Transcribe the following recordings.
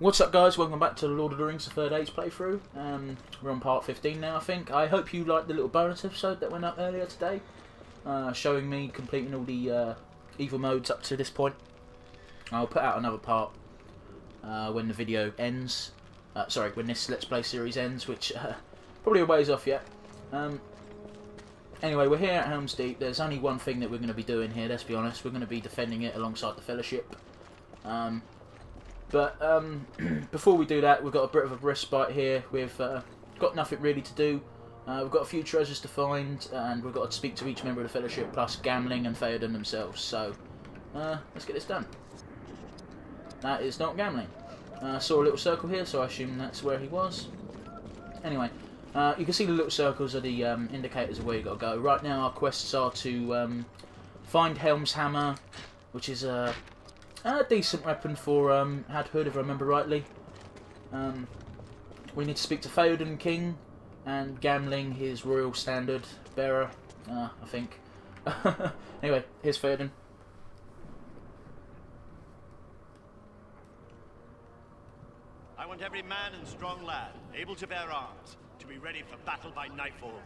What's up guys, welcome back to the Lord of the Rings the Third Age playthrough. We're on part 15 now I think. I hope you liked the little bonus episode that went up earlier today. Showing me completing all the evil modes up to this point. I'll put out another part when the video ends. Sorry, when this Let's Play series ends, which probably a ways off yet. Anyway, we're here at Helms Deep. There's only one thing that we're going to be doing here, let's be honest. We're going to be defending it alongside the Fellowship. But before we do that, we've got a bit of a respite here. We've got nothing really to do. We've got a few treasures to find, and we've got to speak to each member of the Fellowship, plus Gamling and Theoden themselves. So, let's get this done. That is not Gamling. I saw a little circle here, so I assume that's where he was. Anyway, you can see the little circles are the indicators of where you've got to go. Right now, our quests are to find Helm's Hammer, which is a decent weapon for Hadhood, if I remember rightly. We need to speak to Theoden King and Gamling, his royal standard bearer, I think. Anyway, here's Theoden. I want every man and strong lad, able to bear arms, to be ready for battle by nightfall.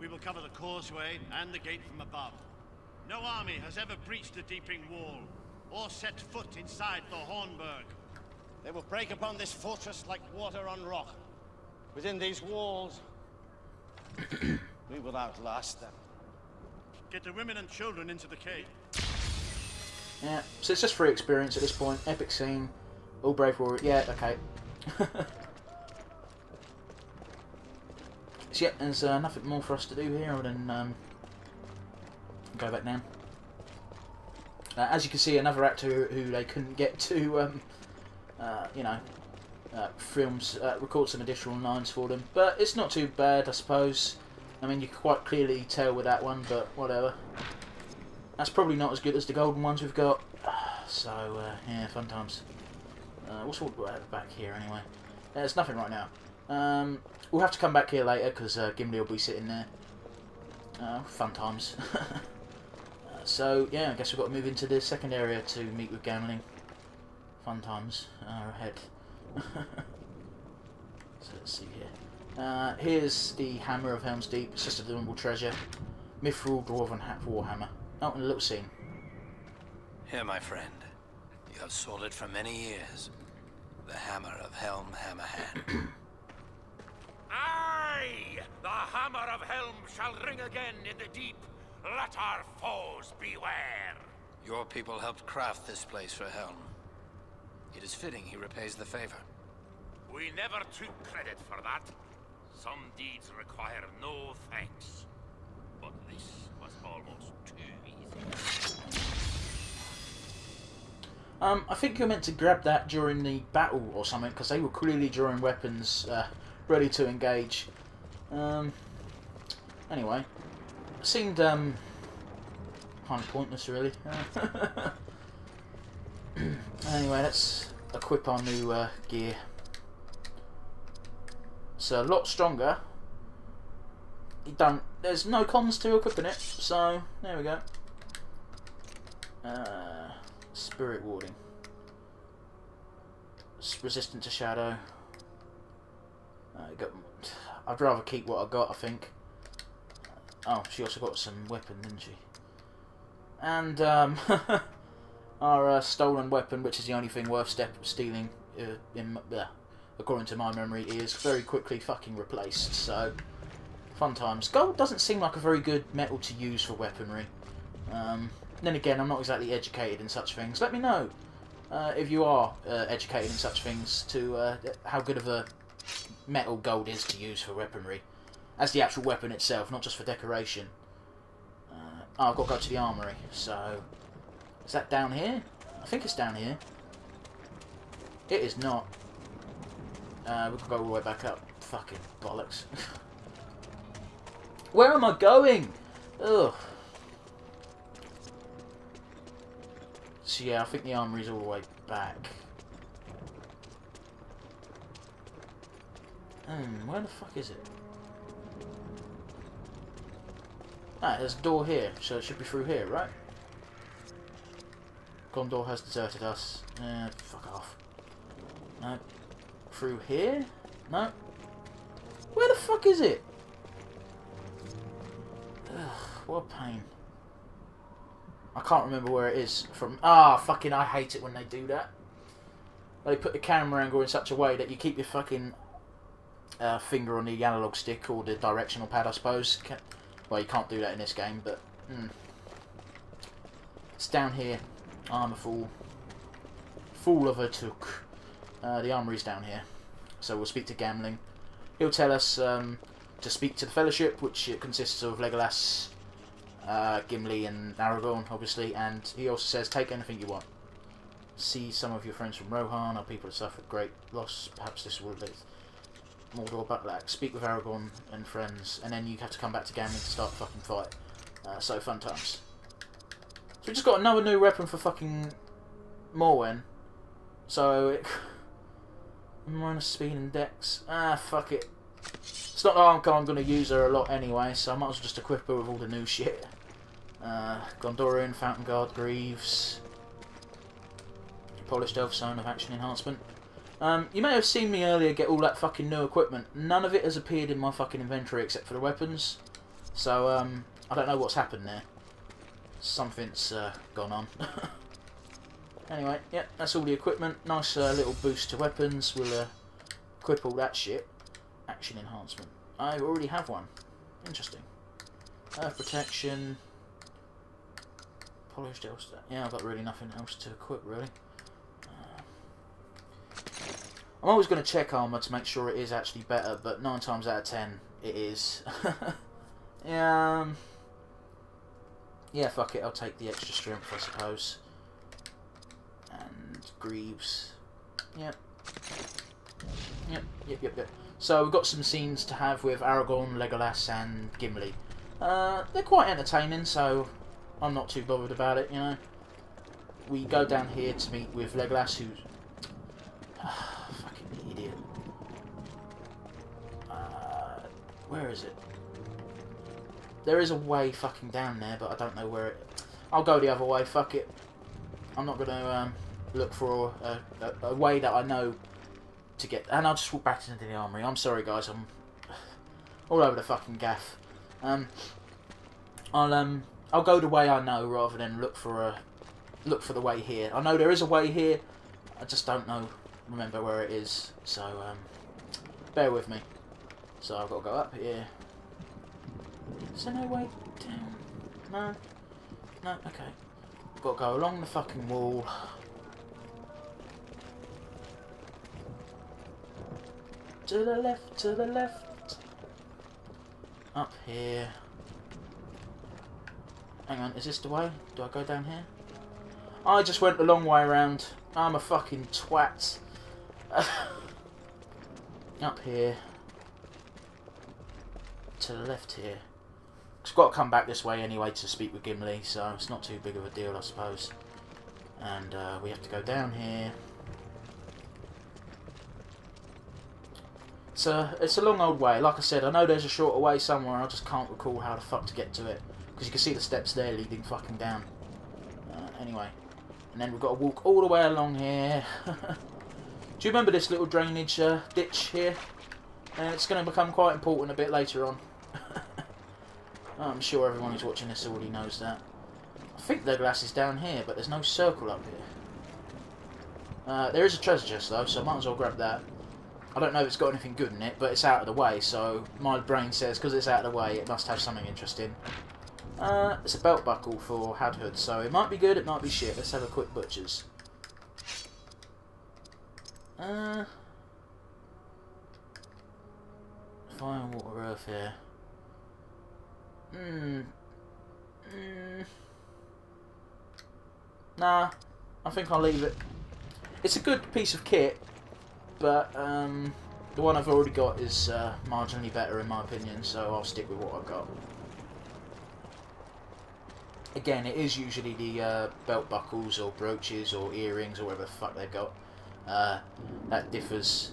We will cover the causeway and the gate from above. No army has ever breached the Deeping Wall, or set foot inside the Hornburg. They will break upon this fortress like water on rock. Within these walls, we will outlast them. Get the women and children into the cave. Yeah, so it's just free experience at this point. Epic scene. All brave warrior. Yeah, okay. So yeah, there's nothing more for us to do here other than go back down. As you can see, another actor who they couldn't get to, you know, record some additional lines for them. But it's not too bad, I suppose. I mean, you can quite clearly tell with that one, but whatever. That's probably not as good as the golden ones we've got. So, yeah, fun times. What's all back here, anyway? There's nothing right now. We'll have to come back here later, because Gimli will be sitting there. Fun times. So, yeah, I guess we've got to move into the second area to meet with Gamling. Fun times are ahead. So, let's see here. Here's the Hammer of Helm's Deep. It's just a normal treasure. Mithril Dwarven Warhammer. Oh, and a little scene. Here, my friend. You have sought it for many years. The Hammer of Helm Hammerhand. Aye! The Hammer of Helm shall ring again in the deep. Let our foes beware! Your people helped craft this place for Helm. It is fitting he repays the favor. We never took credit for that. Some deeds require no thanks. But this was almost too easy. I think you're meant to grab that during the battle or something, because they were clearly drawing weapons, ready to engage. Anyway. Seemed kind of pointless, really. Anyway, let's equip our new gear. It's a lot stronger. There's no cons to equipping it, so there we go. Spirit warding. It's resistant to shadow. I'd rather keep what I got, I think. Oh, she also got some weapon, didn't she? And our stolen weapon, which is the only thing worth stealing, according to my memory, is very quickly fucking replaced. So, fun times. Gold doesn't seem like a very good metal to use for weaponry. Then again, I'm not exactly educated in such things. Let me know if you are educated in such things to how good of a metal gold is to use for weaponry. As the actual weapon itself, not just for decoration. Oh, I've got to go to the armory, so... Is that down here? I think it's down here. It is not. We can go all the way back up. Fucking bollocks. Where am I going? Ugh. So yeah, I think the armory's all the way back. Where the fuck is it? Ah, there's a door here, so it should be through here, right? Gondor has deserted us. Fuck off. No. Through here? No. Where the fuck is it? Ugh, what a pain. I can't remember where it is from. Ah, fucking, I hate it when they do that. They put the camera angle in such a way that you keep your fucking finger on the analog stick or the directional pad, I suppose. Well, you can't do that in this game, but... It's down here. I'm a fool. Fool of a took. The armory's down here. So we'll speak to Gambling. He'll tell us to speak to the Fellowship, which consists of Legolas, Gimli and Aragorn, obviously, and he also says, take anything you want. See some of your friends from Rohan, or people who suffered great loss. Perhaps this will be Mordor, Butlak. Speak with Aragorn and friends, and then you have to come back to Gambling to start the fucking fight. So fun times. So we just got another new weapon for fucking Morwen. So it... minus speed and dex. Ah, fuck it. It's not like I'm going to use her a lot anyway, so I might as well just equip her with all the new shit. Gondorian, Fountain Guard, Greaves... Polished Elf Zone of Action Enhancement. You may have seen me earlier get all that fucking new equipment. None of it has appeared in my fucking inventory except for the weapons. So, I don't know what's happened there. Something's gone on. Anyway, yeah, that's all the equipment. Nice little boost to weapons. We'll equip all that shit. Action Enhancement. I already have one. Interesting. Earth Protection. Polished Elf Zone. Yeah, I've got really nothing else to equip, really. I'm always going to check armour to make sure it is actually better, but 9 times out of 10 it is. Yeah, fuck it, I'll take the extra strength, I suppose. And Greaves. Yep. Yep. So we've got some scenes to have with Aragorn, Legolas and Gimli. They're quite entertaining, so I'm not too bothered about it, you know. We go down here to meet with Legolas, who's... fucking idiot. Where is it? There is a way fucking down there, but I don't know where it... I'll go the other way, fuck it. I'm not going to look for a way that I know to get... And I'll just walk back into the armory. I'm sorry, guys, I'm all over the fucking gaff. I'll go the way I know rather than look for the way here. I know there is a way here, I just don't remember where it is, so bear with me. So I've got to go up here. Is there no way down? No? No? Okay. I've got to go along the fucking wall. To the left, to the left. Up here. Hang on, is this the way? Do I go down here? I just went the long way around. I'm a fucking twat. Up here. To the left here. I've got to come back this way anyway to speak with Gimli, so it's not too big of a deal, I suppose. And we have to go down here. It's a long old way. Like I said, I know there's a shorter way somewhere, I just can't recall how the fuck to get to it. Because you can see the steps there leading fucking down. Anyway. And then we've got to walk all the way along here. Do you remember this little drainage ditch here? It's going to become quite important a bit later on. I'm sure everyone who's watching this already knows that. I think Legolas is down here, but there's no circle up here. There is a treasure chest though, so I might as well grab that. I don't know if it's got anything good in it, but it's out of the way, so my brain says because it's out of the way, it must have something interesting. It's a belt buckle for Hadhood, so it might be good, it might be shit. Let's have a quick butcher's. Fire, water, earth here. Nah, I think I'll leave it. It's a good piece of kit, but the one I've already got is marginally better in my opinion, so I'll stick with what I've got. Again, it is usually the belt buckles or brooches or earrings or whatever the fuck they've got. That differs.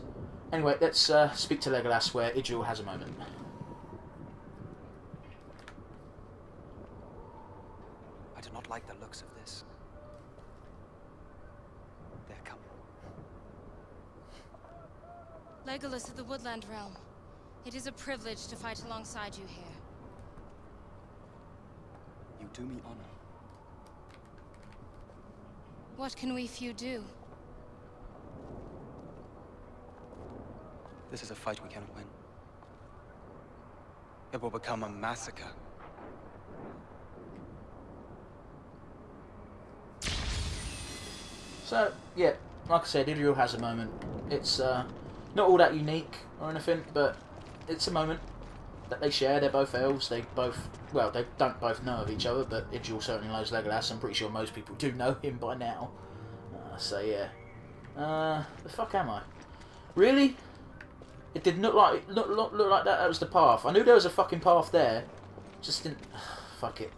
Anyway, let's speak to Legolas where Idril has a moment. I do not like the looks of this. They're coming. Legolas of the Woodland Realm. It is a privilege to fight alongside you here. You do me honor. What can we few do? This is a fight we cannot win. It will become a massacre. So, yeah, like I said, Idril has a moment. It's not all that unique or anything, but it's a moment that they share. They're both elves. They both, well, they don't both know of each other, but Idril certainly knows Legolas. I'm pretty sure most people do know him by now. So, yeah. The fuck am I? Really? It did not look like that was the path. I knew there was a fucking path there. Just didn't... Fuck it.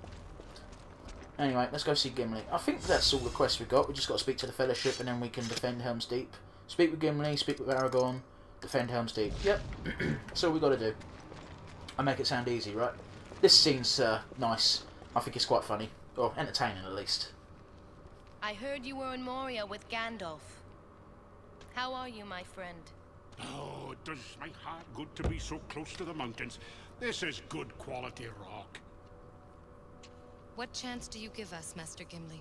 Anyway, let's go see Gimli. I think that's all the quests we got. We just got to speak to the Fellowship and then we can defend Helms Deep. Speak with Gimli, speak with Aragorn, defend Helms Deep. Yep. That's all we got to do. I make it sound easy, right? This scene's nice. I think it's quite funny. Or entertaining, at least. I heard you were in Moria with Gandalf. How are you, my friend? Oh, it does my heart good to be so close to the mountains. This is good quality rock. What chance do you give us, Master Gimli?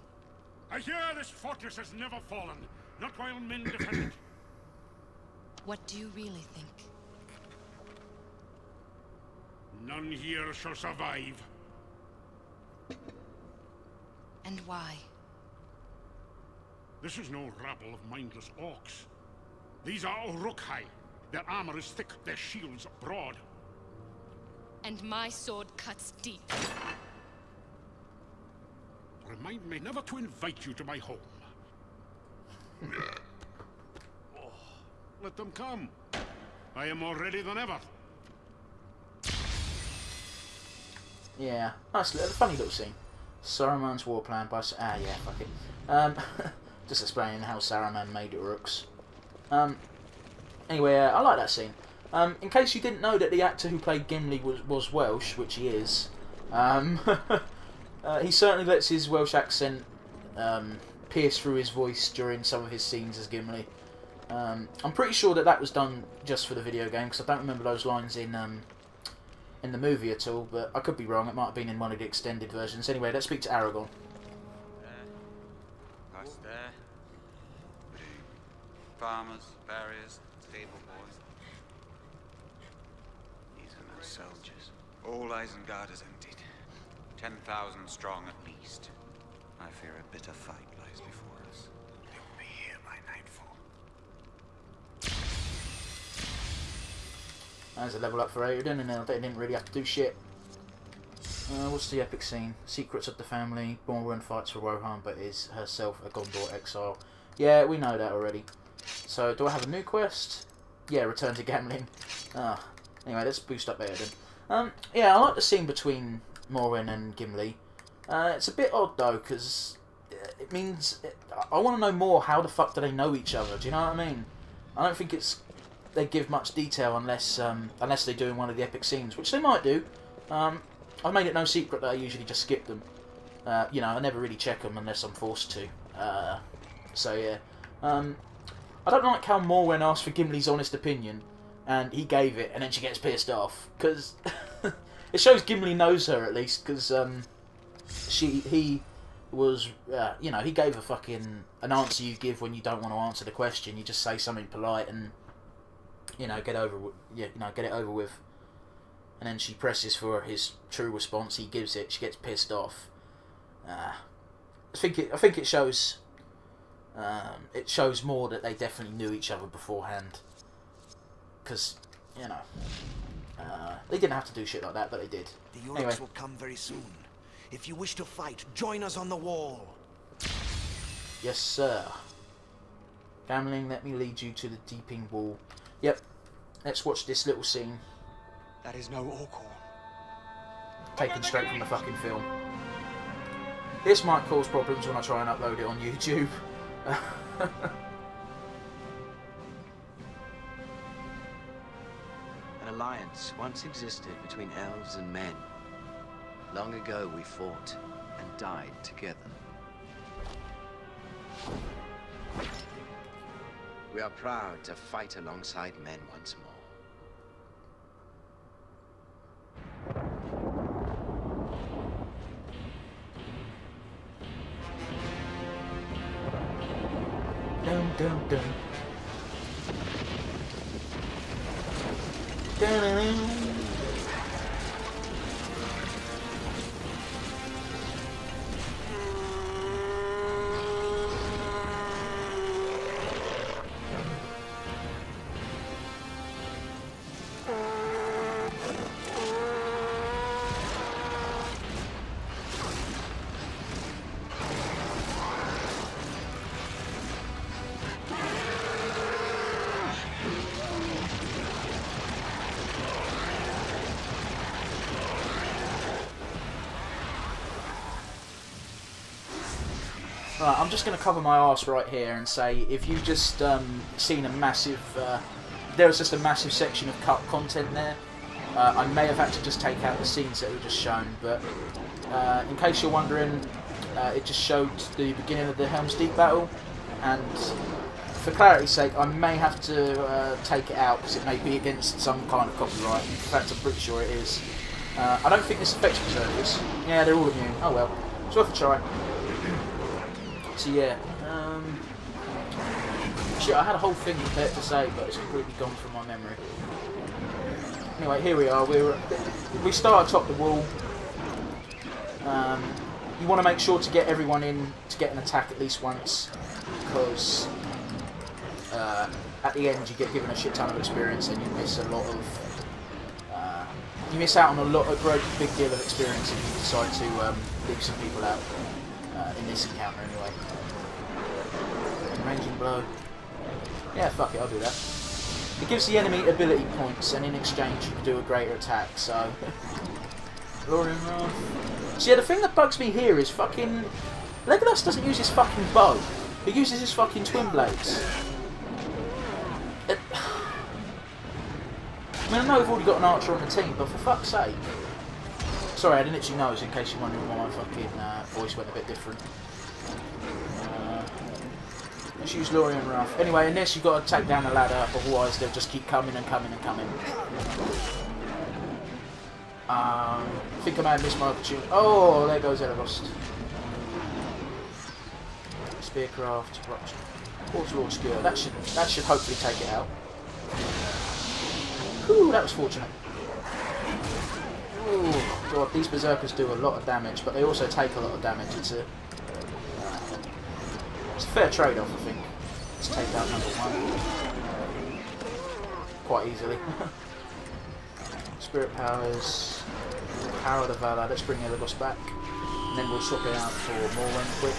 I hear this fortress has never fallen, not while men defend it. What do you really think? None here shall survive. And why? This is no rabble of mindless orcs. These are Uruk-hai. Their armor is thick, their shields broad. And my sword cuts deep. Remind me never to invite you to my home. Let them come. I am more ready than ever. Yeah, nice little, funny little scene. Saruman's war plan by... Ah, yeah, fuck it. Just explaining how Saruman made Uruks. Anyway, I like that scene. In case you didn't know that the actor who played Gimli was Welsh, which he is, he certainly lets his Welsh accent pierce through his voice during some of his scenes as Gimli. I'm pretty sure that was done just for the video game, because I don't remember those lines in the movie at all, but I could be wrong. It might have been in one of the extended versions. Anyway, let's speak to Aragorn. Us there. Farmers, barriers, stable boys. These are no soldiers. All Isengard is emptied. 10,000 strong at least. I fear a bitter fight lies before us. They will be here by nightfall. There's a level up for Aoden, and they didn't really have to do shit. What's the epic scene? Secrets of the family. Morwen fights for Rohan, but is herself a Gondor exile. Yeah, we know that already. So, do I have a new quest? Yeah, return to gambling. Anyway, let's boost up Aoden. Yeah, I like the scene between Morwen and Gimli. It's a bit odd though, because it means... I want to know more, how the fuck do they know each other, do you know what I mean? I don't think they give much detail unless they do in one of the epic scenes, which they might do. I've made it no secret that I usually just skip them. You know, I never really check them unless I'm forced to. So yeah. I don't like how Morwen asked for Gimli's honest opinion, and he gave it, and then she gets pissed off, because it shows Gimli knows her at least, because he was, you know, he gave an answer you give when you don't want to answer the question. You just say something polite and, you know, get it over with. And then she presses for his true response. He gives it. She gets pissed off. I think it shows. It shows more that they definitely knew each other beforehand. Because, you know, they didn't have to do shit like that, but they did. The Uruks Anyway. will come very soon. If you wish to fight, join us on the wall. Yes, sir. Gambling, let me lead you to the Deeping Wall. Yep. Let's watch this little scene. That is no Orcorn. Taken straight from the fucking film. This might cause problems when I try and upload it on YouTube. An alliance once existed between elves and men. Long ago we fought and died together. We are proud to fight alongside men once more. Dun, dun, dun. Dun, dun, dun. Right, I'm just going to cover my arse right here and say, if you've just seen a massive, there was just a massive section of cut content there. I may have had to just take out the scenes that were just shown, but in case you're wondering, it just showed the beginning of the Helms Deep battle, and for clarity's sake, I may have to take it out because it may be against some kind of copyright. In fact, I'm pretty sure it is. I don't think this affects berserkers. Yeah, they're all immune. Oh well, it's worth a try. So yeah, shit, I had a whole thing prepared to say, but it's completely gone from my memory. Anyway, here we are. We start atop the wall. You want to make sure to get everyone in to get an attack at least once, because at the end you get given a shit ton of experience and you miss a lot of. You miss out on a great big deal of experience if you decide to leave some people out. In this encounter anyway. Ranging blow. Yeah, fuck it, I'll do that. It gives the enemy ability points, and in exchange you can do a greater attack, so... Glorian Wrath. So yeah, the thing that bugs me here is fucking... Legolas doesn't use his fucking bow. He uses his fucking twin blades. I mean, I know we've already got an archer on the team, but for fuck's sake... Sorry, I didn't actually know, in case you're wondering why my fucking voice went a bit different. Let's use Lorien Wrath. Anyway, in this you've got to take down the ladder, otherwise they'll just keep coming and coming and coming. I think I may have missed my opportunity. Oh, there goes Elagos. Spearcraft, Portal Obscure. That should hopefully take it out. Whew, that was fortunate. Oh god, these berserkers do a lot of damage, but they also take a lot of damage. It's a fair trade-off, I think. Let's take out number one quite easily. Spirit powers, Power of the Valor. Let's bring Elagos back, and then we'll swap it out for Morwen quick.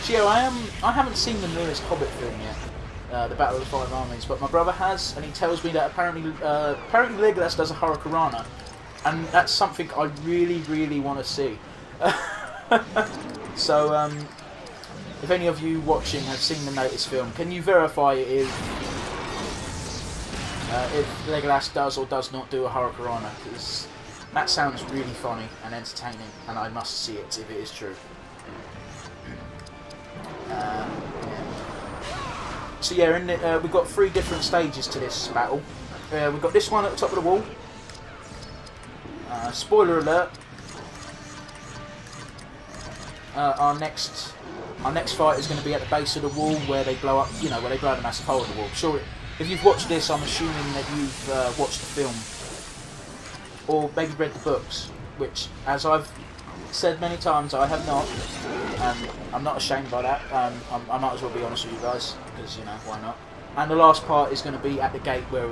So yeah, I haven't seen the newest Hobbit film yet. The Battle of the Five Armies, but my brother has, and he tells me that apparently Legolas does a Hurricanrana, and that's something I really want to see. So, if any of you watching have seen the latest film, can you verify if Legolas does or does not do a Hurricanrana? Because that sounds really funny and entertaining, and I must see it if it is true. Yeah. So yeah, we've got 3 different stages to this battle. We've got this one at the top of the wall. Spoiler alert. Our next fight is going to be at the base of the wall where they blow up. You know, where they blow the massive hole in the wall. Sure, if you've watched this, I'm assuming that you've watched the film or maybe read the books, which, as I've said many times, I have not, and I'm not ashamed by that. I might as well be honest with you guys, because, you know, why not? And the last part is going to be at the gate where...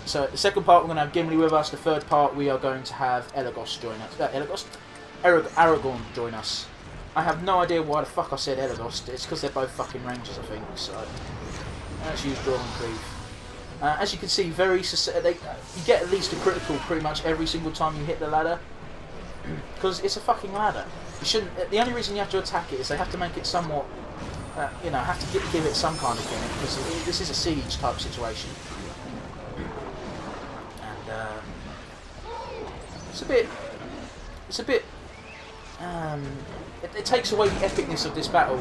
so the second part we're going to have Gimli with us, the third part we are going to have Elagos join us. Aragorn join us. I have no idea why the fuck I said Elagos, it's because they're both fucking rangers, I think, so... Let's use Draw and Cleave. As you can see, you get at least a critical pretty much every single time you hit the ladder. Because it's a fucking ladder. You shouldn't. The only reason you have to attack it is they have to make it somewhat, you know, have to give it some kind of gimmick, because this is a siege type situation. And it's a bit it takes away the epicness of this battle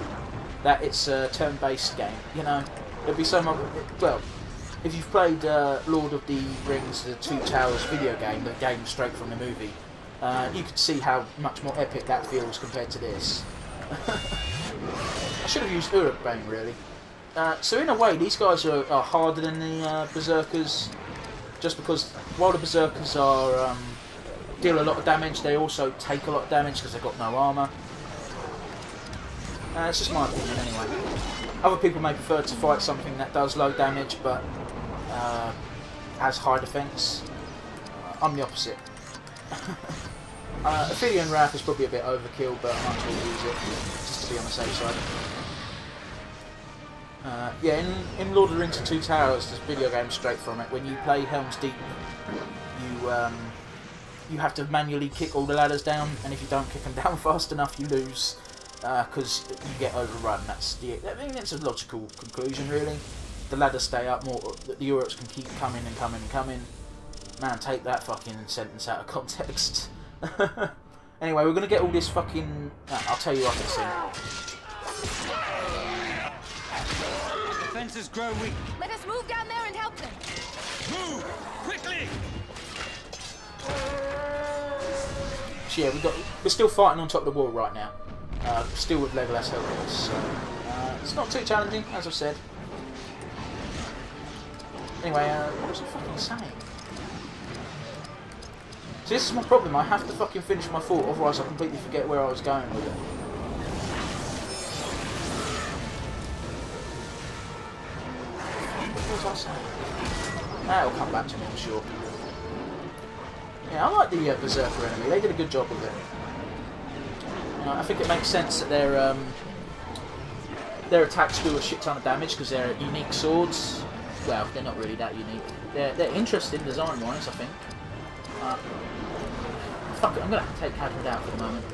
that it's a turn-based game. You know, it'd be so much. Well, if you've played Lord of the Rings: The Two Towers video game, the game straight from the movie, you could see how much more epic that feels compared to this. I should have used Uruk Bane really. So in a way, these guys are harder than the Berserkers, just because while the Berserkers are deal a lot of damage, they also take a lot of damage because they've got no armour. It's just my opinion anyway. Other people may prefer to fight something that does low damage but has high defence. I'm the opposite. Ophidian Wrath is probably a bit overkill, but I might as well use it just to be on the safe side. Yeah, in Lord of the Rings: The Two Towers, this video game straight from it. When you play Helms Deep, you have to manually kick all the ladders down, and if you don't kick them down fast enough, you lose because you get overrun. I mean, it's a logical conclusion, really. The ladders stay up more. The Uruks can keep coming and coming and coming. Man, take that fucking sentence out of context. Anyway, we're gonna get all this fucking. I'll tell you after the scene. Defenses grow weak. Let us move down there and help them. Move quickly. So yeah, we're still fighting on top of the wall right now. Still with Legolas helping us. So, it's not too challenging, as I've said. Anyway, what was I fucking saying? So this is my problem. I have to fucking finish my thought, otherwise I completely forget where I was going with it. What was I saying? That'll come back to me, I'm sure. Yeah, I like the Berserker enemy. They did a good job with it. I think it makes sense that their attacks do a shit ton of damage because they're unique swords. Well, they're not really that unique. They're interesting design-wise, I think. Fuck it, I'm gonna have to take Hadrid out for the moment.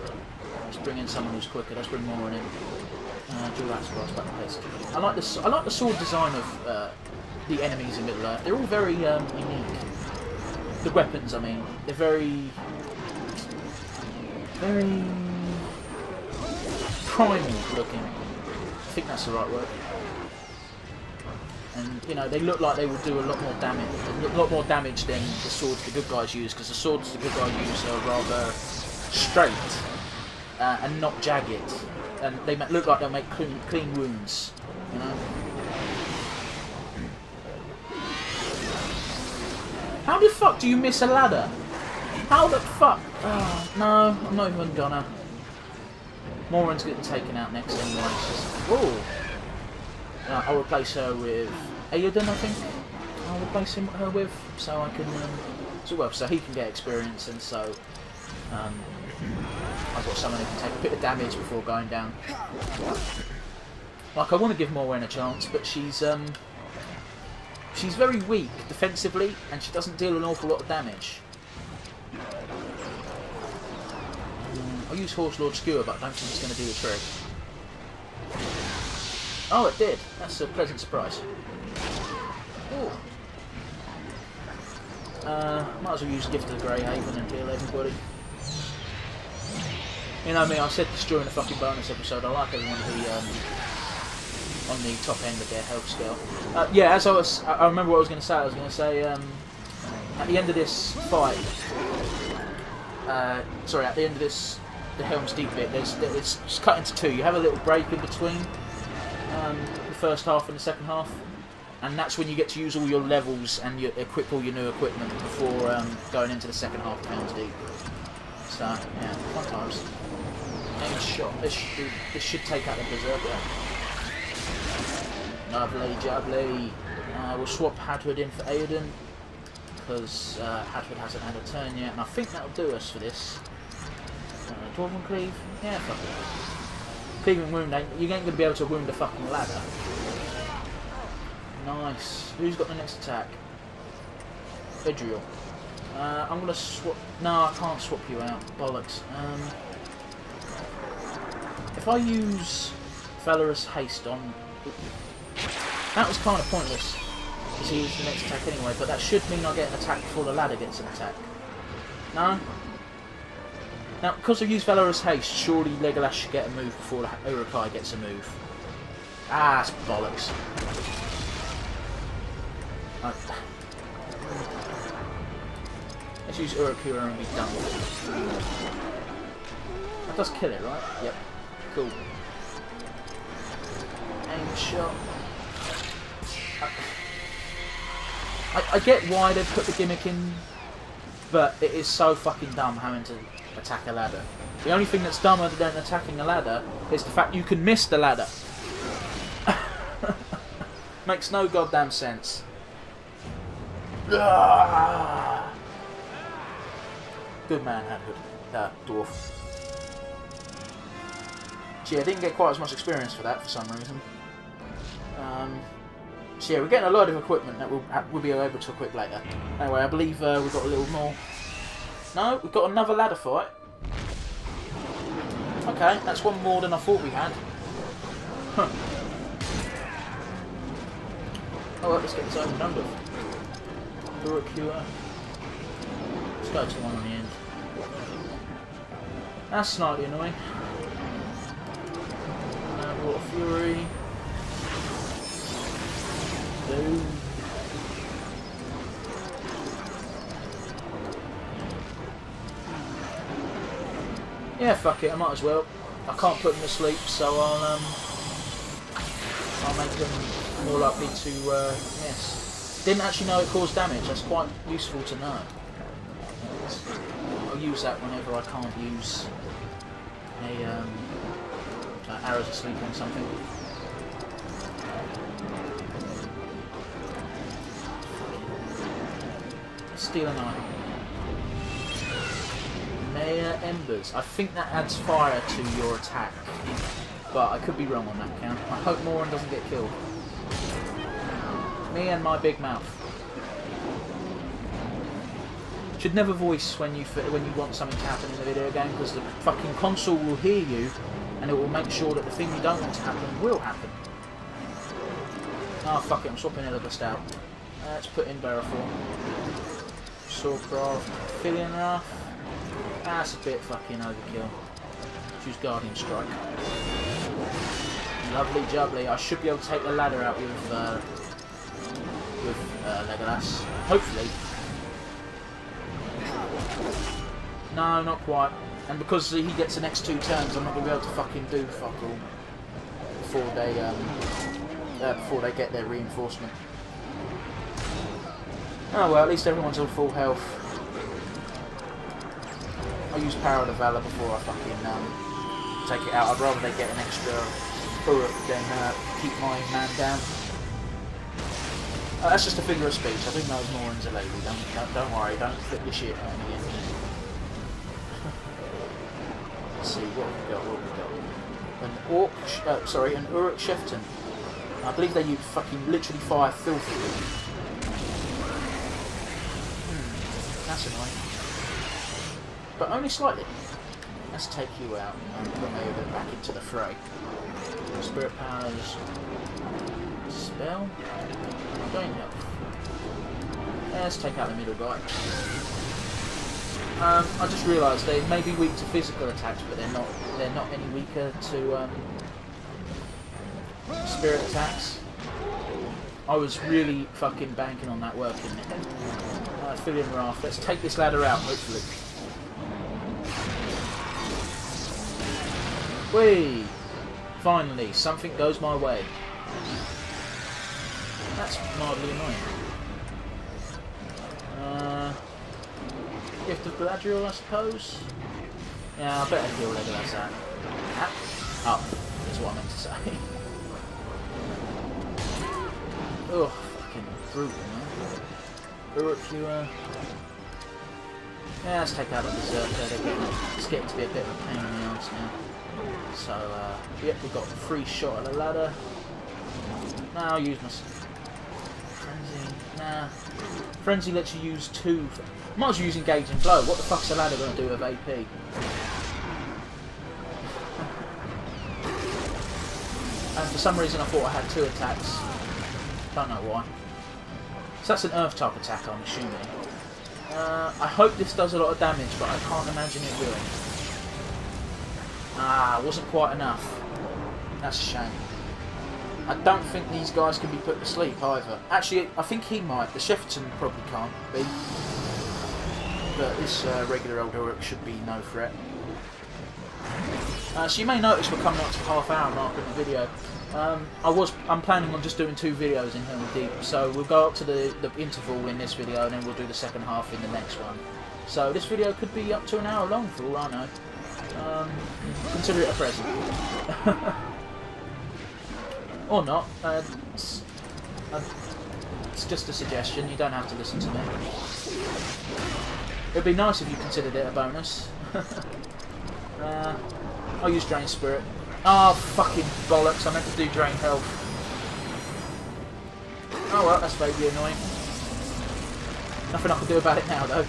Let's bring in someone who's quicker. Let's bring Morin in. Do that for us back to place. I like the sword design of the enemies in Middle Earth. They're all very unique. The weapons, I mean, they're very primal looking. I think that's the right word. And you know, they look like they will do a lot more damage than the swords the good guys use, because the swords the good guys use are rather straight and not jagged, and they look like they'll make clean wounds. You know. How the fuck do you miss a ladder? How the fuck? Oh, no, I'm not even gonna. Morin's getting taken out next anyway. Whoa. I'll replace her with Aoden, I think. I'll replace her with, so I can, so he can get experience, and so I've got someone who can take a bit of damage before going down. Like, I want to give Morin a chance, but she's very weak defensively, and she doesn't deal an awful lot of damage. I'll use Horse Lord Skewer, but I don't think it's going to do the trick. Oh, it did. That's a pleasant surprise. Ooh. Might as well use Gift of the Grey Haven and heal everybody. You know me, I said this during the fucking bonus episode, I like everyone to be on the top end of their health scale. Yeah, as I remember what I was going to say. I was going to say, at the end of this fight, sorry, at the end of this, the Helms Deep bit, it's just cut into two. You have a little break in between the first half and the second half, and that's when you get to use all your levels and you equip all your new equipment before going into the second half of Helms Deep. So, yeah, fun times. Aim shot. This should take out the Berserker. Lovely, jubbly. We'll swap Hadrid in for Aoden, because Hadrid hasn't had a turn yet, and I think that'll do us for this. Dwarven Cleave? Yeah, fuck it. Cleaving Wound, you ain't going to be able to wound a fucking ladder. Nice. Who's got the next attack? Idriel. I'm going to swap... No, I can't swap you out. Bollocks. If I use Valorous Haste on... That was kind of pointless, because he used the next attack anyway, but that should mean I get an attack before the ladder gets an attack. No? Now, because I've used Valorous Haste, surely Legolas should get a move before the Uruk-hai gets a move. Ah, it's bollocks. Let's use Uruk-hai and be done with it. That does kill it, right? Yep. Cool. Aim shot. I get why they put the gimmick in, but it is so fucking dumb having to attack a ladder. The only thing that's dumber than attacking a ladder is the fact you can miss the ladder. Makes no goddamn sense. Ah! Good man, Hadhood. Dwarf. Gee, I didn't get quite as much experience for that for some reason. So yeah, we're getting a lot of equipment that we'll be able to equip later. Anyway, I believe we've got a little more. No, we've got another ladder fight. Okay, that's one more than I thought we had. Huh. Oh well, let's get this over and done with. Uruk-hai. Let's go to one on the end. That's slightly annoying. Water Fury. Boom. Yeah, fuck it, I might as well. I can't put them to sleep, so I'll make them more likely to miss. Didn't actually know it caused damage, that's quite useful to know. I'll use that whenever I can't use a arrows asleep on something. Steal an item. Maya Embers. I think that adds fire to your attack, but I could be wrong on that count. I hope Moran doesn't get killed. Me and my big mouth. Should never voice when you want something to happen in a video game, because the fucking console will hear you, and it will make sure that the thing you don't want to happen will happen. Ah, fuck it, I'm swapping Elagast out. Let's put in Barrowform. Swordcraft, Filion Wrath. That's a bit fucking overkill. Choose Guardian Strike. Lovely jubbly. I should be able to take the ladder out with Legolas. Hopefully. No, not quite. And because he gets the next 2 turns, I'm not going to be able to fucking do fuck all before they get their reinforcement. Oh well, at least everyone's on full health. I'll use Power of the Valor before I fucking take it out. I'd rather they get an extra Uruk than keep my man down. That's just a figure of speech. I do know Moran's a lady. Don't worry. Don't flip your shit on me. Let's see what we got. An Uruk Shefton. I believe they use fucking literally fire filthy. That's annoying. But only slightly. Let's take you out and put Mayoda back into the fray. Spirit powers. Spell. Gain health. Let's take out the middle guy. I just realised they may be weak to physical attacks, but they're not any weaker to spirit attacks. I was really fucking banking on that working. Filion Wrath. Let's take this ladder out, hopefully. Whee! Finally, something goes my way. That's mildly annoying. Gift of Galadriel, I suppose? Yeah, I better heal Legolas that. Up, that's what I meant to say. Ugh, fucking brutal, man. Uruk-hai. Yeah, let's take out the Berserker. It's getting to be a bit of a pain in the arse now. So, yep, we've got a free shot at the ladder. Now I'll use my Frenzy. Nah. Frenzy lets you use 2. Might as well use Engage and Blow. What the fuck's the ladder going to do with AP? And for some reason I thought I had 2 attacks. Don't know why. So that's an Earth type attack, I'm assuming. I hope this does a lot of damage, but I can't imagine it doing. Ah, wasn't quite enough. That's a shame. I don't think these guys can be put to sleep either. Actually, I think he might. The Shefferton probably can't be. But this regular old Uruk should be no threat. So you may notice we're coming up to the half-hour mark of the video. I'm planning on just doing 2 videos in Helms Deep, so we'll go up to the interval in this video and then we'll do the second half in the next one. So this video could be up to an hour long for all I know. Consider it a present. Or not. It's just a suggestion, you don't have to listen to me. It'd be nice if you considered it a bonus. I'll use Drain Spirit. Oh, fucking bollocks, I meant to do Drain Health. Oh well, that's vaguely annoying. Nothing I can do about it now, though.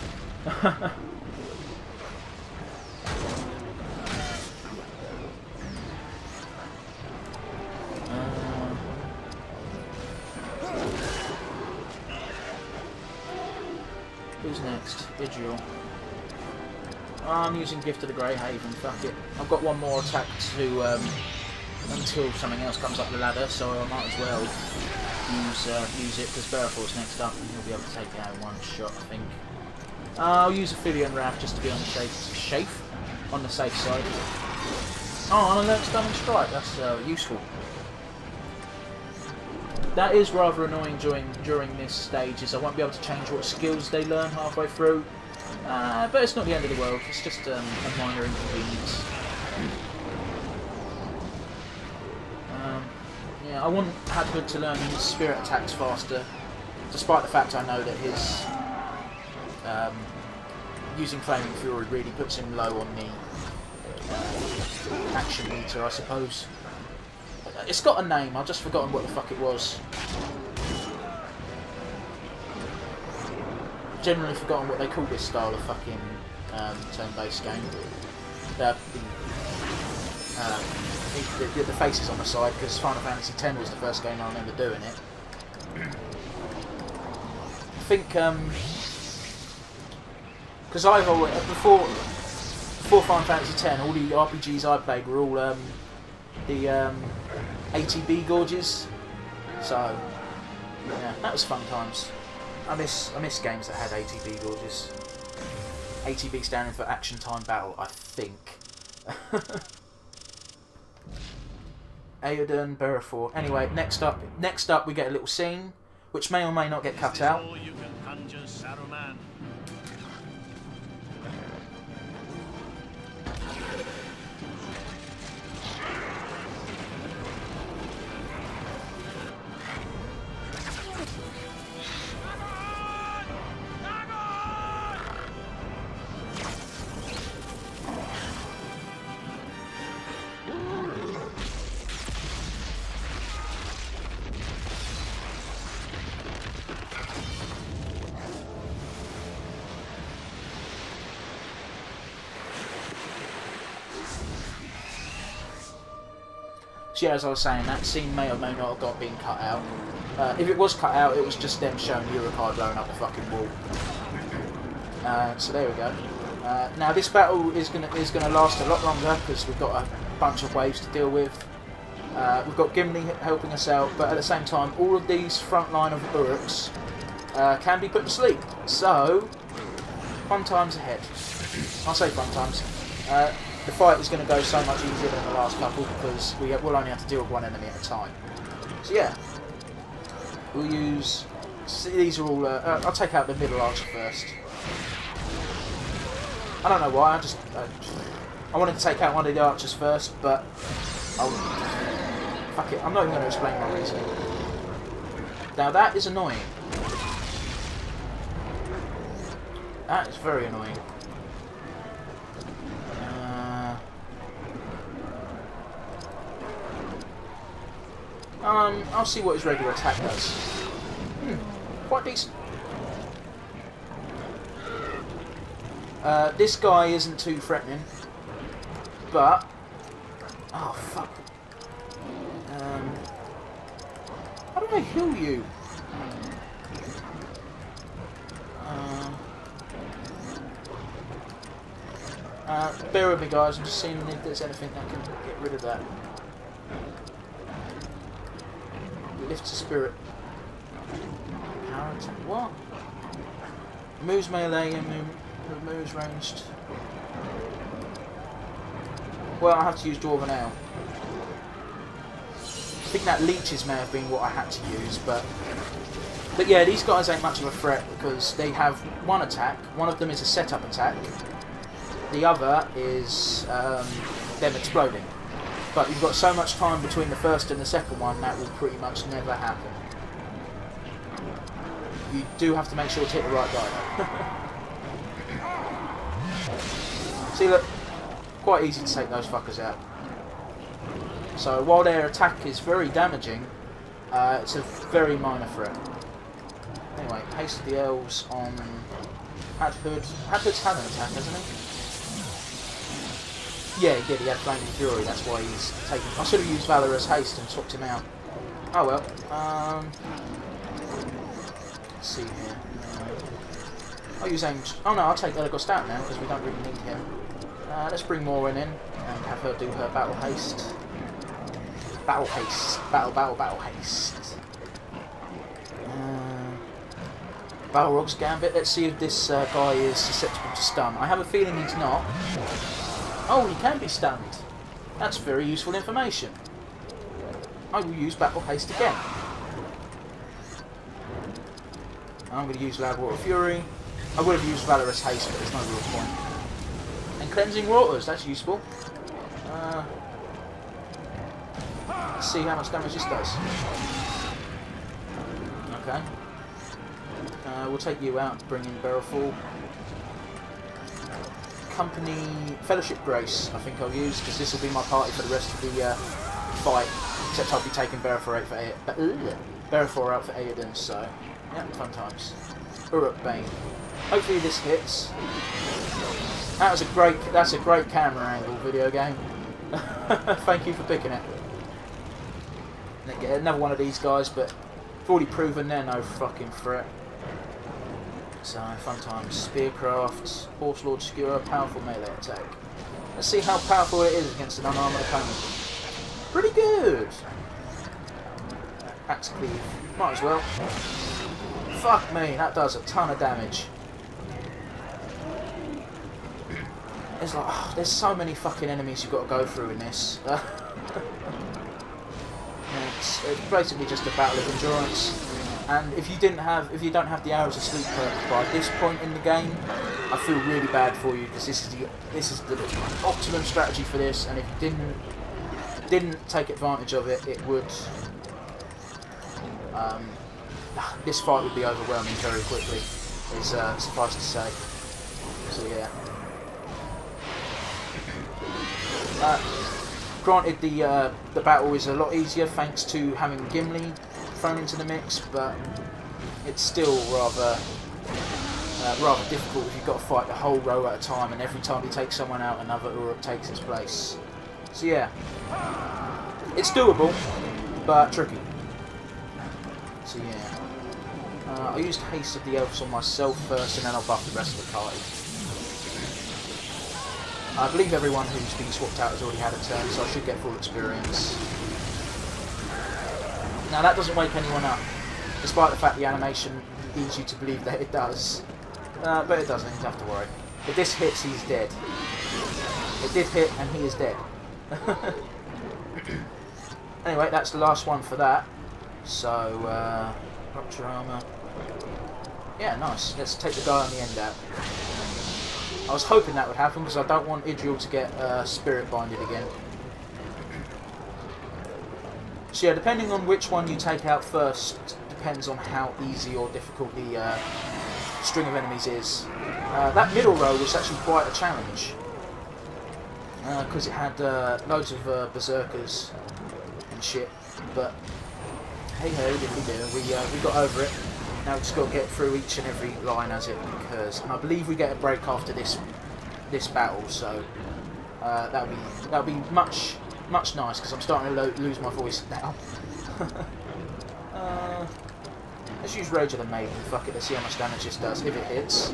Who's next? Idriel. I'm using Gift of the Grey Haven, fuck it. I've got one more attack to until something else comes up the ladder, so I might as well use it, because Bearfor's next up and he'll be able to take it out in one shot, I think. I'll use Aphelion Wrath just to be on the safe side. Oh, and Alert Stunning Strike, that's useful. That is rather annoying during this stage, is I won't be able to change what skills they learn halfway through. But it's not the end of the world, it's just a minor inconvenience. Yeah, I want Hadwood to learn his spirit attacks faster, despite the fact I know that his using Flaming Fury really puts him low on the action meter, I suppose. It's got a name, I've just forgotten what the fuck it was. Generally forgotten what they call this style of fucking turn-based game. The faces on the side, because Final Fantasy X was the first game I remember doing it. I think because I've always before Final Fantasy X, all the RPGs I played were all the ATB gorges. So yeah, that was fun times. I miss games that had ATB gorges. ATB standing for Action Time Battle, I think. Aoden, Berefor. Anyway, next up we get a little scene, which may or may not get cut out. You can conjure Saruman. So yeah, as I was saying, that scene may or may not have been cut out. If it was cut out, it was just them showing Uruk-hai blowing up the fucking wall. So there we go. Now this battle is gonna last a lot longer because we've got a bunch of waves to deal with. We've got Gimli helping us out, but at the same time, all of these front line of Uruks can be put to sleep. So fun times ahead. I'll say fun times. The fight is going to go so much easier than the last couple because we'll only have to deal with one enemy at a time. So yeah, we'll use. See, these are all. I'll take out the middle archer first. I don't know why. I wanted to take out one of the archers first, but fuck it. I'm not even going to explain my reasoning. Now that is annoying. That is very annoying. I'll see what his regular attack does. Quite decent. This guy isn't too threatening, but oh fuck. How do I heal you? Bear with me, guys. I'm just seeing if there's anything that can get rid of that. Lifts the spirit. Power attack. What? Moves melee and moves ranged. Well, I have to use Dwarven Ale. I think that leeches may have been what I had to use, but yeah, these guys ain't much of a threat because they have one attack. One of them is a setup attack. The other is them exploding. But you've got so much time between the first and the second one that will pretty much never happen. You do have to make sure to hit the right guy. See, look, quite easy to take those fuckers out. So while their attack is very damaging, it's a very minor threat. Anyway, haste the elves on Hadhood. Hadhood's had an attack, hasn't he? Yeah, he did. He had Flaming Fury. That's why he's taken. I should have used Valorous Haste and swapped him out. Oh well. Let's see here. I'll use Ames. Oh no, I'll take Elagos out now because we don't really need him. Let's bring Morin in and have her do her Battle Haste. Battle Haste. Battle Haste. Balrog's Gambit. Let's see if this guy is susceptible to stun. I have a feeling he's not. Oh, he can be stunned. That's very useful information. I will use Battle Haste again. I'm going to use Loudwater Fury. I would have used Valorous Haste, but there's no real point. And Cleansing Waters, that's useful. Let's see how much damage this does. Okay. We'll take you out, bring in Barrelfall. Company Fellowship Grace, I think I'll use, because this will be my party for the rest of the fight. Except I'll be taking Berefor out for Aedan, so yeah, fun times. Uruk Bane. Hopefully this hits. That's a great camera angle, video game. Thank you for picking it. Another one of these guys, but I've already proven they're no fucking threat. So, fun times. Spearcraft, Horse Lord Skewer, powerful melee attack. Let's see how powerful it is against an unarmoured opponent. Pretty good! Axe Cleave. Might as well. Fuck me, that does a ton of damage. It's like, oh, there's so many fucking enemies you've got to go through in this. It's basically just a battle of endurance. And if you don't have the Hours of Sleep perk by this point in the game, I feel really bad for you because this is the optimum strategy for this. And if you didn't take advantage of it, it would this fight would be overwhelming very quickly. Is suffice to say. So yeah. Granted, the battle is a lot easier thanks to having Gimli thrown into the mix, but it's still rather difficult if you've got to fight the whole row at a time, and every time you take someone out, another Uruk takes its place. So yeah, it's doable, but tricky. So yeah, I used Haste of the Elves on myself first, and then I'll buff the rest of the party. I believe everyone who's been swapped out has already had a turn, so I should get full experience. Now that doesn't wake anyone up, despite the fact the animation leads you to believe that it does. But it doesn't, you don't have to worry. If this hits, he's dead. It did hit, and he is dead. Anyway, that's the last one for that. So, Rupture Armour. Yeah, nice. Let's take the guy on the end out. I was hoping that would happen because I don't want Idril to get spirit binded again. So yeah, depending on which one you take out first depends on how easy or difficult the string of enemies is. That middle row was actually quite a challenge because it had loads of berserkers and shit. But hey ho, we got over it. Now we've just got to get through each and every line as it occurs, and I believe we get a break after this battle, so that'll be much nice because I'm starting to lose my voice now. Let's use Rage of the Maiden. Fuck it, let's see how much damage this does if it hits.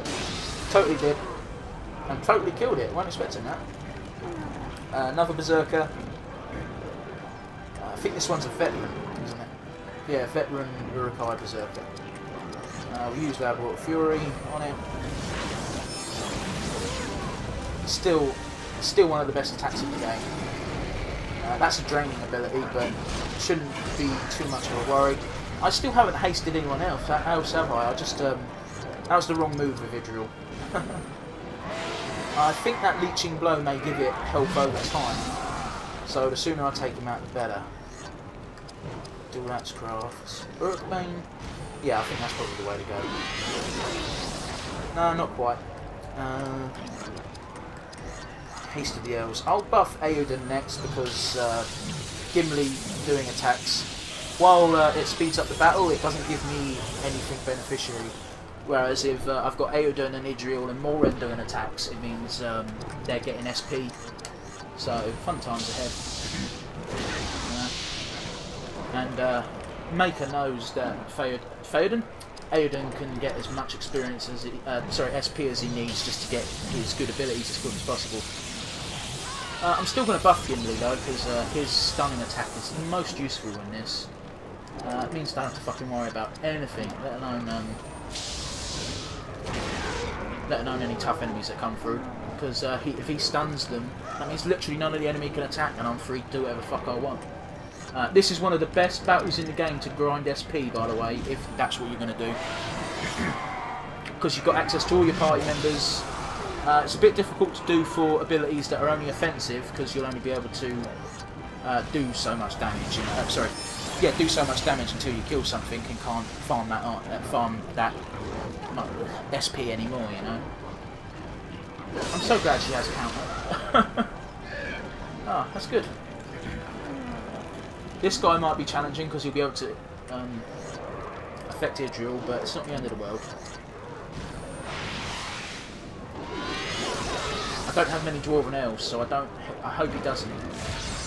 Totally did, and totally killed it. Weren't expecting that. Another Berserker. I think this one's a veteran, isn't it? Yeah, veteran Urukai Berserker. We use Labyrinth Fury on it. Still one of the best attacks in the game. That's a draining ability, but shouldn't be too much of a worry. I still haven't hasted anyone else, have I? I just, that was the wrong move with Idril. I think that Leeching Blow may give it health over time, so the sooner I take him out, the better. Dual Axe Craft. Urkbane. Yeah, I think that's probably the way to go. No, not quite. Haste of the Elves. I'll buff Aoden next because Gimli doing attacks, while it speeds up the battle, it doesn't give me anything beneficiary. Whereas if I've got Aoden and Idril and Morin doing attacks, it means they're getting SP. So, fun times ahead. And Maker knows that Aoden can get as much experience as SP as he needs just to get his good abilities as quick as possible. I'm still going to buff Gimli though, because his stunning attack is the most useful in this. It means I don't have to fucking worry about anything, let alone any tough enemies that come through. Because if he stuns them, that means literally none of the enemy can attack, and I'm free to do whatever the fuck I want. This is one of the best battles in the game to grind SP, by the way, if that's what you're going to do. Because you've got access to all your party members. It's a bit difficult to do for abilities that are only offensive, because you'll only be able to do so much damage. Do so much damage until you kill something and can't farm that SP anymore. You know. I'm so glad she has a counter. Ah, that's good. This guy might be challenging because he'll be able to affect Idril, but it's not the end of the world. I don't have many Dwarven Elves, so I hope he doesn't.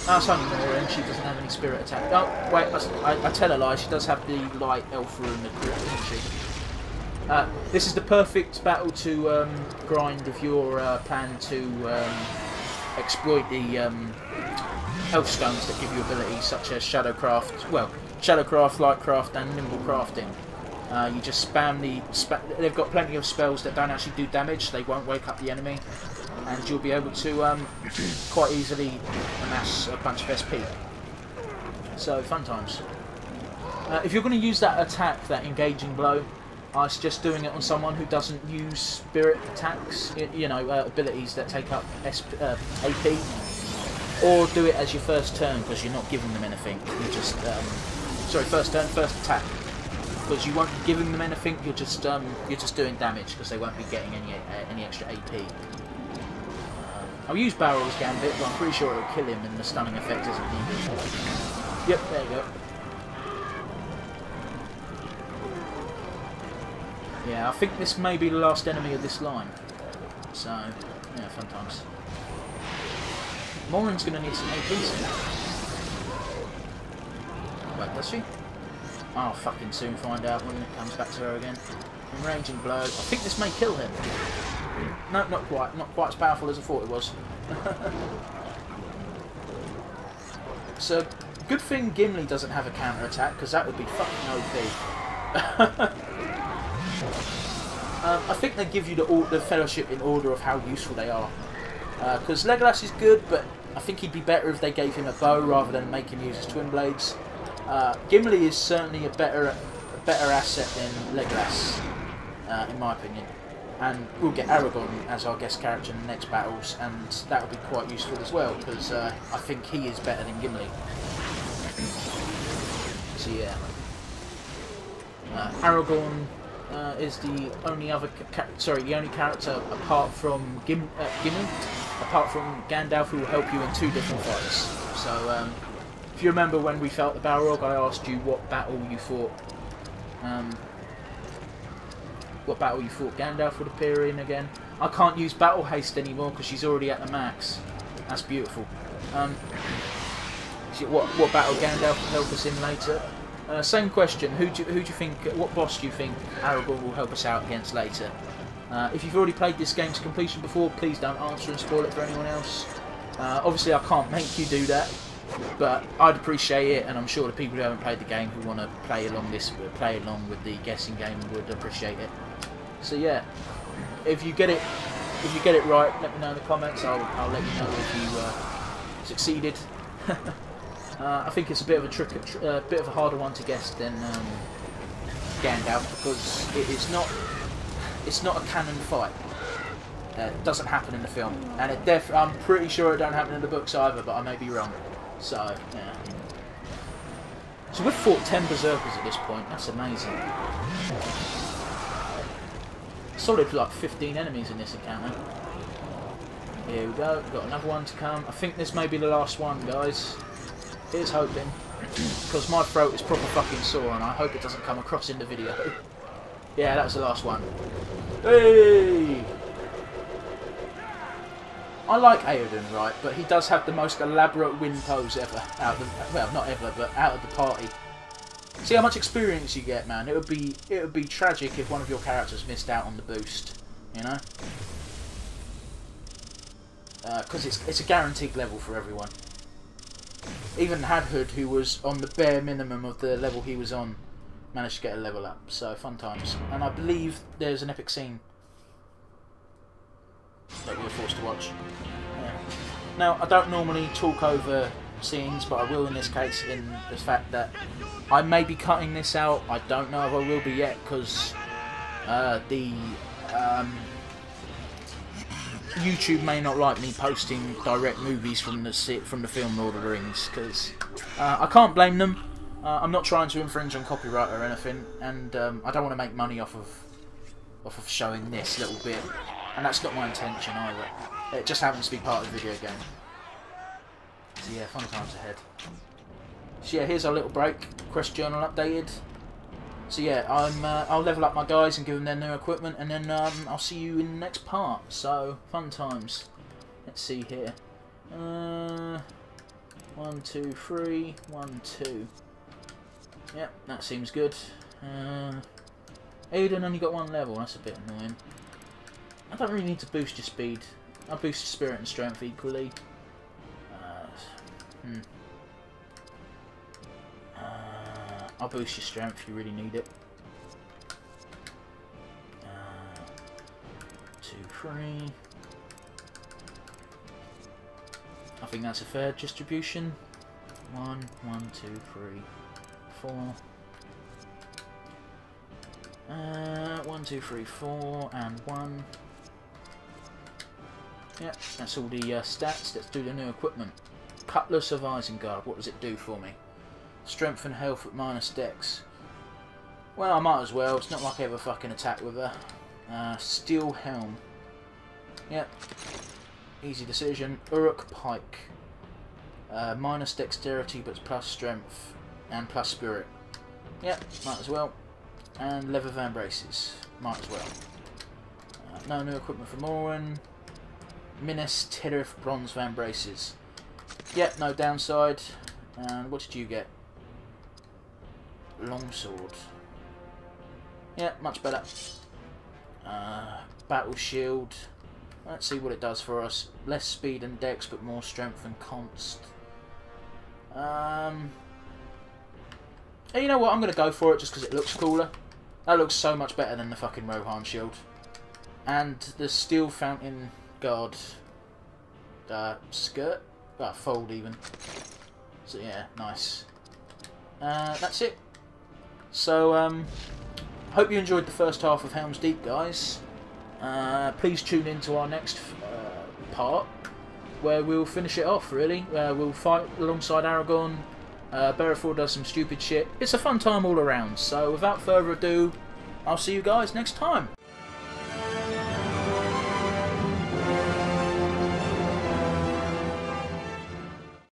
Oh, it's only Morin, she doesn't have any spirit attack. Oh, wait, I tell a lie, she does have the light elf rune, doesn't she? This is the perfect battle to grind if you're planning to exploit the health stones that give you abilities such as Shadowcraft, Lightcraft and Nimble Crafting. You just spam they've got plenty of spells that don't actually do damage, they won't wake up the enemy, and you'll be able to quite easily amass a bunch of SP. So, fun times. If you're going to use that attack, that engaging blow, I suggest doing it on someone who doesn't use spirit attacks, abilities that take up AP, or do it as your first turn because you're not giving them anything. You just first turn, first attack, because you won't be giving them anything. You're just doing damage because they won't be getting any extra AP. I'll use Barrel's Gambit, but I'm pretty sure it'll kill him and the stunning effect isn't needed. Yep, there you go. Yeah, I think this may be the last enemy of this line. So, yeah, fun times. Morin's going to need some AP soon. Wait, does she? I'll fucking soon find out when it comes back to her again. Enraging Blow. I think this may kill him. No, not quite. Not quite as powerful as I thought it was. So, good thing Gimli doesn't have a counter attack, because that would be fucking OP. I think they give you the Fellowship in order of how useful they are. Because Legolas is good, but I think he'd be better if they gave him a bow rather than make him use his twin blades. Gimli is certainly a better asset than Legolas, in my opinion. And we'll get Aragorn as our guest character in the next battles, and that will be quite useful as well, because I think he is better than Gimli. So yeah, Aragorn is the only character apart from Gimli, apart from Gandalf, who will help you in 2 different fights. So if you remember when we fought the Balrog, I asked you what battle you thought. Gandalf would appear in again. I can't use Battle Haste anymore because she's already at the max. That's beautiful. What battle Gandalf will help us in later? Same question. Who do you think? What boss do you think Aragorn will help us out against later? If you've already played this game to completion before, please don't answer and spoil it for anyone else. Obviously, I can't make you do that, but I'd appreciate it, and I'm sure the people who haven't played the game who want to play along with the guessing game would appreciate it. So yeah, if you get it right, let me know in the comments. I'll let you know if you succeeded. I think it's a bit of a bit of a harder one to guess than Gandalf, because it's not a canon fight. It doesn't happen in the film, and I'm pretty sure it don't happen in the books either, but I may be wrong. So yeah. So we've fought 10 berserkers at this point. That's amazing. Solid like 15 enemies in this encounter. Here we go. Got another one to come. I think this may be the last one, guys. Here's hoping, because my throat is proper fucking sore, and I hope it doesn't come across in the video. Yeah, that was the last one. Hey! I like Aoden, right, but he does have the most elaborate win pose ever. Well, not ever, but out of the party. See how much experience you get, man. It would be tragic if one of your characters missed out on the boost, you know? Because it's a guaranteed level for everyone. Even Hadhood, who was on the bare minimum of the level he was on, managed to get a level up. So fun times. And I believe there's an epic scene that we were forced to watch. Yeah. Now, I don't normally talk over scenes, but I will in this case, in the fact that I may be cutting this out. I don't know if I will be yet, because YouTube may not like me posting direct movies from the film Lord of the Rings, because I can't blame them. I'm not trying to infringe on copyright or anything, and I don't want to make money off of showing this little bit. And that's not my intention either. It just happens to be part of the video game. So yeah, fun times ahead. So yeah, here's our little break. Quest journal updated. So yeah, I'll level up my guys and give them their new equipment, and then I'll see you in the next part. So fun times. Let's see here. 1, 2, 3, 1, 2. Yep, that seems good. Aiden only got 1 level. That's a bit annoying. I don't really need to boost your speed. I'll boost your spirit and strength equally. I'll boost your strength if you really need it. 2, 3. I think that's a fair distribution. 1, 1, 2, 3, 4. 1, 2, 3, 4, and 1. Yep, that's all the stats. Let's do the new equipment. Cutlass of Isengard. What does it do for me? Strength and health with minus dex. Well, I might as well. It's not like I ever fucking attack with her. Steel helm. Yep. Easy decision. Uruk pike. Minus dexterity but plus strength and plus spirit. Yep, might as well. And leather van braces. Might as well. No new equipment for Morwen. Minas Tirith bronze van braces. Yep, no downside. And what did you get? Longsword. Yeah, much better. Battle shield. Let's see what it does for us. Less speed and dex, but more strength and const. You know what? I'm going to go for it just because it looks cooler. That looks so much better than the fucking Rohan shield. And the steel fountain guard skirt. Fold even. So yeah, nice. That's it. So hope you enjoyed the first half of Helms Deep, guys. Please tune in to our next part, where we'll finish it off, really. We'll fight alongside Aragorn. Berefor does some stupid shit. It's a fun time all around. So without further ado, I'll see you guys next time.